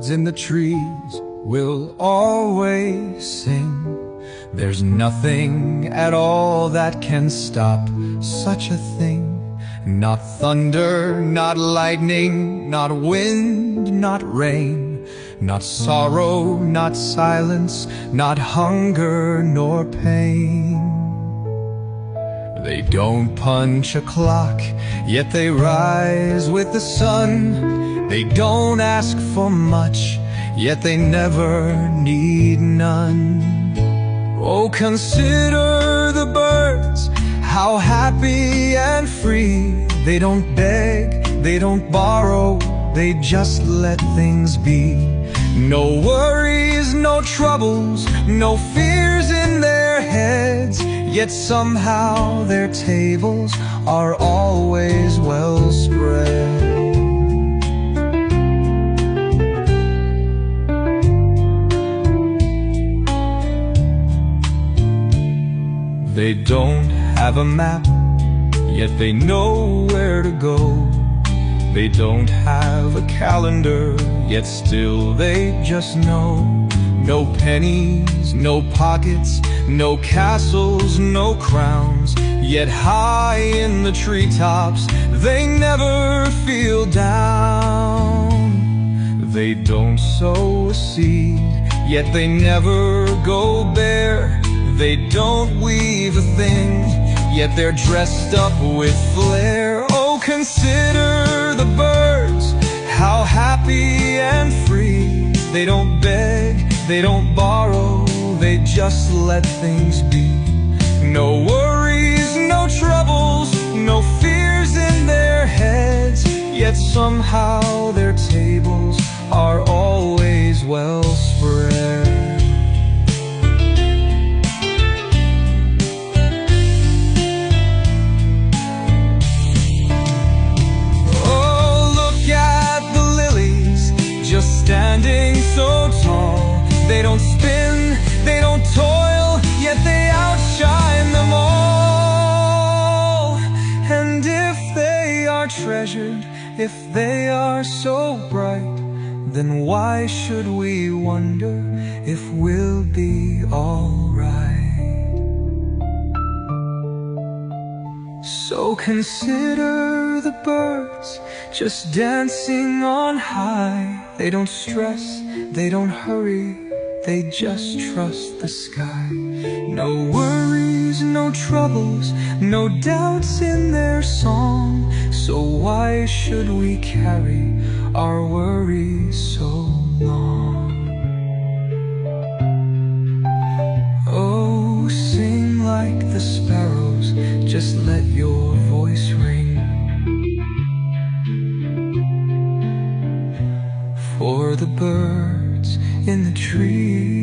birds in the trees will always sing. There's nothing at all that can stop such a thing. Not thunder, not lightning, not wind, not rain, not sorrow, not silence, not hunger nor pain. They don't punch a clock, yet they rise with the sun. They don't ask for much, yet they never need none. Oh, consider the birds, how happy and free. They don't beg, they don't borrow, they just let things be. No worries, no troubles, no fears in their heads, yet somehow their tables are always well spread. They don't have a map, yet they know where to go. They don't have a calendar, yet still they just know. No pennies, no pockets, no castles, no crowns, yet high in the treetops they never feel down. They don't sow a seed, yet they never go bare. They don't weave a thing, yet they're dressed up with flair. Oh, consider the birds, how happy and free. They don't beg, they don't borrow, they just let things be. No worries, no troubles, no fears in their heads, yet somehow their tables are always well spread. Standing so tall, they don't spin, they don't toil, yet they outshine them all. And if they are treasured, if they are so bright, then why should we wonder if we'll be alright? So consider the birds just dancing on high. They don't stress, they don't hurry, they just trust the sky. No worries, no troubles, no doubts in their song. So why should we carry our worries so long? Oh, sing like the sparrows, just let your voice ring. For the birds in the trees.